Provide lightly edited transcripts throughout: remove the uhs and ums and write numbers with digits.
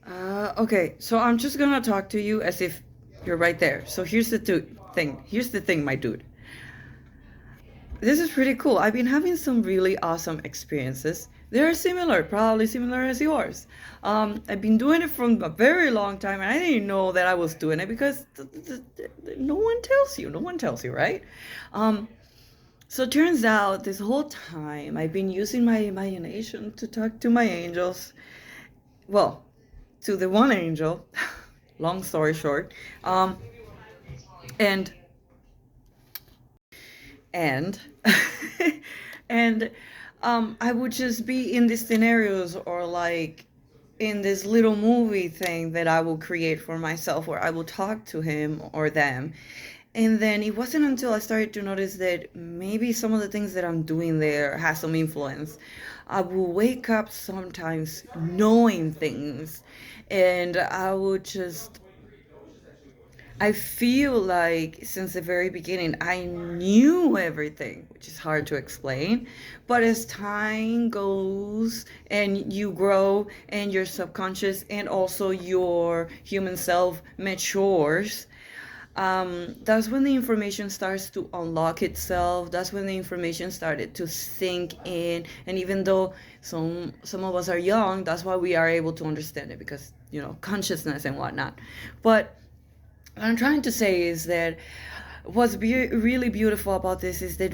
Okay, so I'm just gonna talk to you as if you're right there. So here's the thing. Here's the thing, my dude. This is pretty cool. I've been having some really awesome experiences. They're similar, probably similar as yours. I've been doing it from a very long time, and I didn't know that I was doing it because no one tells you. No one tells you, right? Um, so it turns out this whole time I've been using my imagination to talk to my angels. Well, to the one angel. Long story short, um, and and and I would just be in these scenarios or like in this little movie thing that I will create for myself where I will talk to him or them. And then it wasn't until I started to notice that maybe some of the things that I'm doing there has some influence. I will wake up sometimes knowing things, and I would just I feel like since the very beginning, I knew everything, which is hard to explain. But as time goes and you grow and your subconscious and also your human self matures, that's when the information starts to unlock itself. That's when the information started to sink in. And even though some of us are young, that's why we are able to understand it because consciousness and whatnot. But what I'm trying to say is that really beautiful about this is that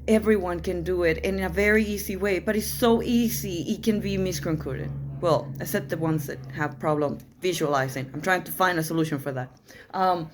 everyone can do it in a very easy way, but it's so easy it can be misconstrued. Well, except the ones that have problem visualizing. I'm trying to find a solution for that. Um,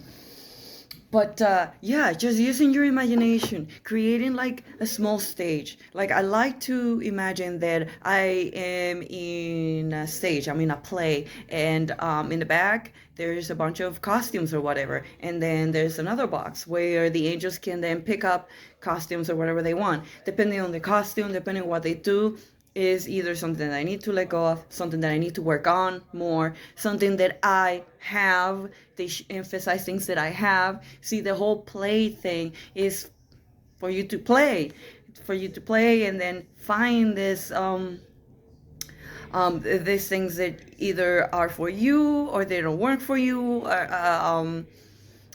but yeah, just using your imagination, creating like a small stage. Like I like to imagine that I am in a stage, I'm in a play, and in the back there's a bunch of costumes or whatever, and then there's another box where the angels can then pick up costumes or whatever they want, depending on the costume, depending on what they do is either something that I need to let go of, something that I need to work on more, something that I have. They emphasize things that I have. See, the whole play thing is for you to play, and then find these things that either are for you or they don't work for you.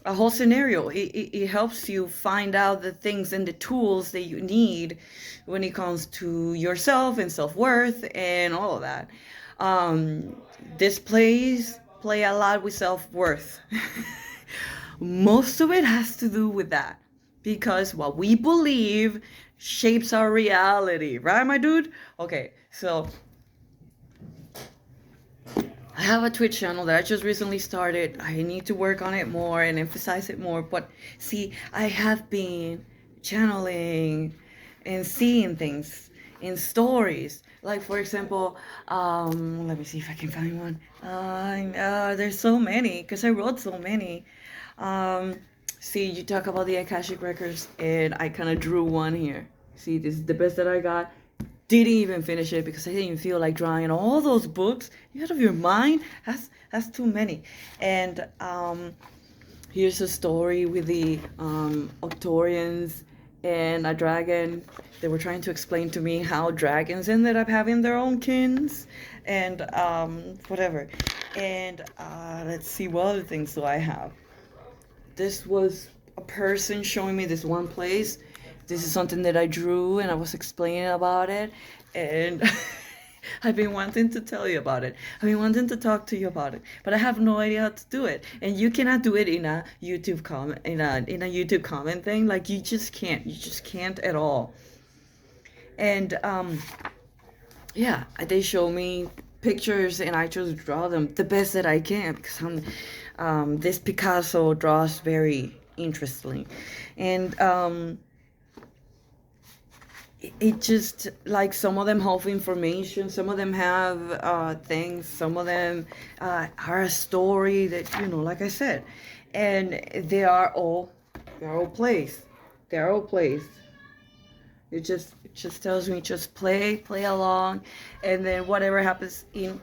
A whole scenario. It helps you find out the things and the tools that you need when it comes to yourself and self-worth and all of that. Um, this play a lot with self-worth. Most of it has to do with that because what we believe shapes our reality, right, my dude? Okay, so I have a Twitch channel that I just recently started. I need to work on it more and emphasize it more. But see, I have been channeling and seeing things in stories. Like, for example, let me see if I can find one. There's so many because I wrote so many. Um, See, you talk about the Akashic Records, and I kind of drew one here. See, this is the best that I got. Didn't even finish it because I didn't even feel like drawing all those books. You out of your mind? That's too many. And here's a story with the Octorians and a dragon. They were trying to explain to me how dragons ended up having their own kins and whatever. And let's see what other things do I have. This was a person showing me this one place. This is something that I drew and I was explaining about it. And I've been wanting to tell you about it. I've been wanting to talk to you about it, but I have no idea how to do it. And you cannot do it in a YouTube comment in a YouTube comment thing. Like you just can't. You just can't at all. And yeah, they show me pictures and I just draw them the best that I can because this Picasso draws very interestingly, and it just like some of them have information, some of them have things, some of them are a story that like I said, and they are all placed. They're all placed. It just tells me just play along, and then whatever happens in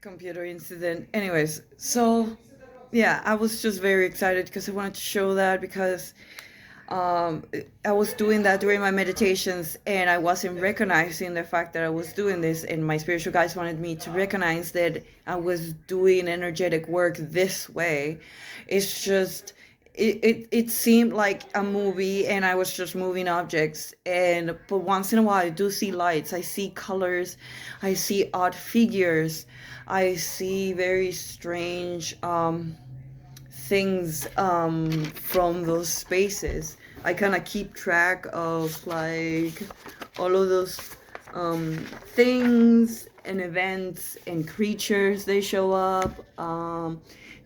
computer incident. Anyways, so yeah, I was just very excited because I wanted to show that because um, I was doing that during my meditations, and I wasn't recognizing the fact that I was doing this. And my spiritual guides wanted me to recognize that I was doing energetic work this way. It's just, it seemed like a movie, and I was just moving objects. And but once in a while, I do see lights, I see colors, I see odd figures, I see very strange things from those spaces. I kind of keep track of like all of those things and events and creatures they show up,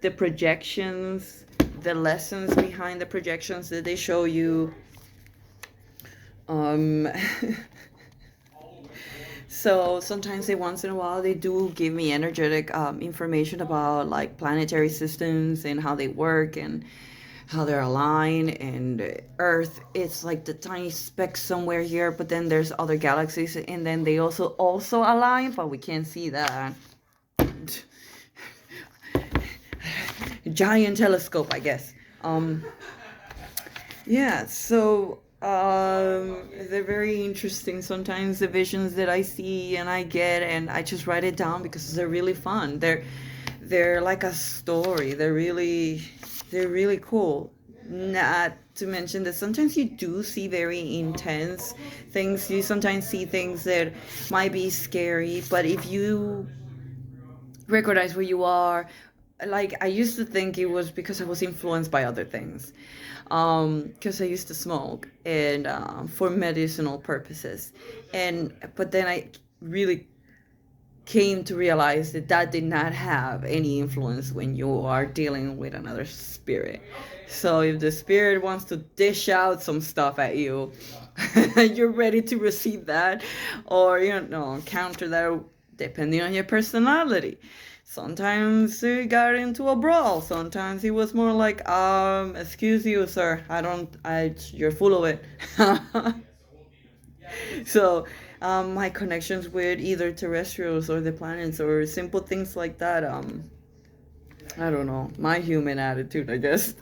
the projections, the lessons behind the projections that they show you. Um, so sometimes they once in a while they do give me energetic information about like planetary systems and how they work and how they're aligned, and Earth it's like the tiny speck somewhere here, but then there's other galaxies and then they also align, but we can't see that. Giant telescope, I guess. Yeah, so they're very interesting sometimes, the visions that I see and I get, and I just write it down because they're really fun. They're like a story. They're really cool. Not to mention that sometimes you do see very intense things. You sometimes see things that might be scary, but if you recognize where you are, like I used to think it was because I was influenced by other things, because I used to smoke and for medicinal purposes, and but then I really came to realize that that did not have any influence when you are dealing with another spirit. So if the spirit wants to dish out some stuff at you, you're ready to receive that, or counter that depending on your personality. Sometimes he got into a brawl. Sometimes he was more like, excuse you, sir. You're full of it. So, my connections with either terrestrials or the planets or simple things like that, I don't know, my human attitude, I guess.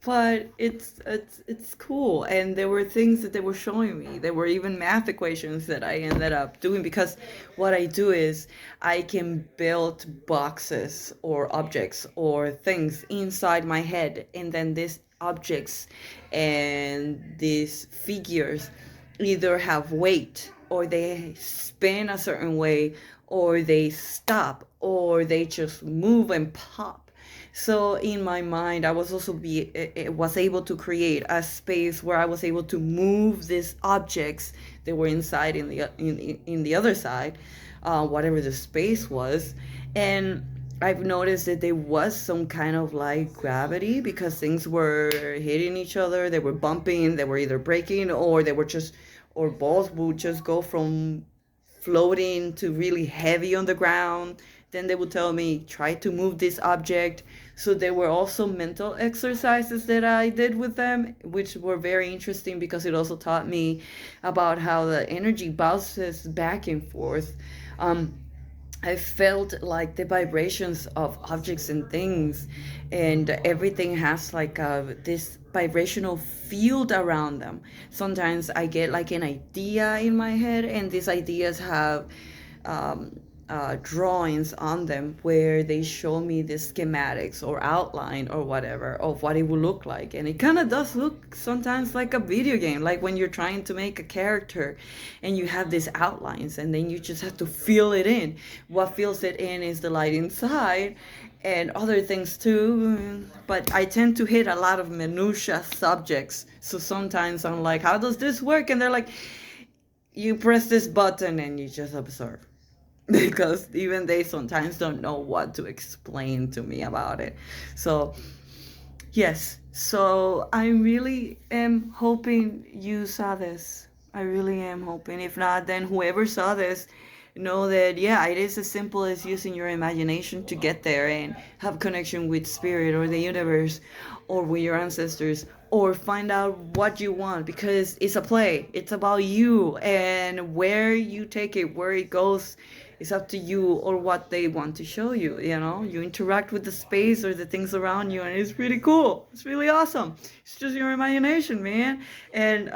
But it's cool, and there were things that they were showing me. There were even math equations that I ended up doing, because what I do is I can build boxes or objects or things inside my head, and then these objects and these figures either have weight, or they spin a certain way, or they stop, or they just move and pop. So in my mind, I was also was able to create a space where I was able to move these objects that were inside in the other side, whatever the space was. And I've noticed that there was some kind of like gravity, because things were hitting each other, they were bumping, they were either breaking, or they were just, or balls would just go from floating to really heavy on the ground. Then they would tell me, try to move this object. So there were also mental exercises that I did with them, which were very interesting, because it also taught me about how the energy bounces back and forth. Um, I felt like the vibrations of objects and things, and everything has like this vibrational field around them. Sometimes I get like an idea in my head, and these ideas have um, drawings on them where they show me the schematics or outline or whatever of what it will look like. And it kind of does look sometimes like a video game, like when you're trying to make a character and you have these outlines, and then you just have to fill it in. What fills it in is the light inside and other things too. But I tend to hit a lot of minutia subjects. So sometimes I'm like, how does this work? And they're like, you press this button and you just observe. Because even they sometimes don't know what to explain to me about it. So, yes. So I really am hoping you saw this. I really am hoping. If not, then whoever saw this, know that, yeah, it is as simple as using your imagination to get there and have connection with spirit or the universe or with your ancestors, or find out what you want, because it's a play. It's about you, and where you take it, where it goes, It's up to you or what they want to show you, you know? You interact with the space or the things around you, and it's pretty cool. It's really awesome. It's just your imagination, man. And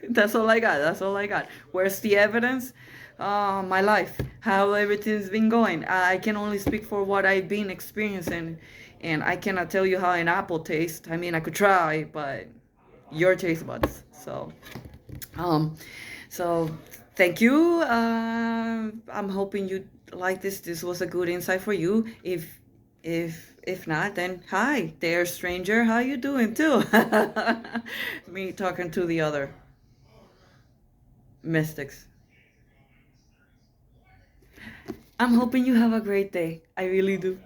that's all I got. That's all I got. Where's the evidence? My life, how everything's been going. I can only speak for what I've been experiencing, and I cannot tell you how an apple tastes. I mean, I could try, but your taste buds. Um, so thank you. I'm hoping you like this. This was a good insight for you. If not, then hi there, stranger. How you doing too? Me talking to the other mystics. I'm hoping you have a great day. I really do.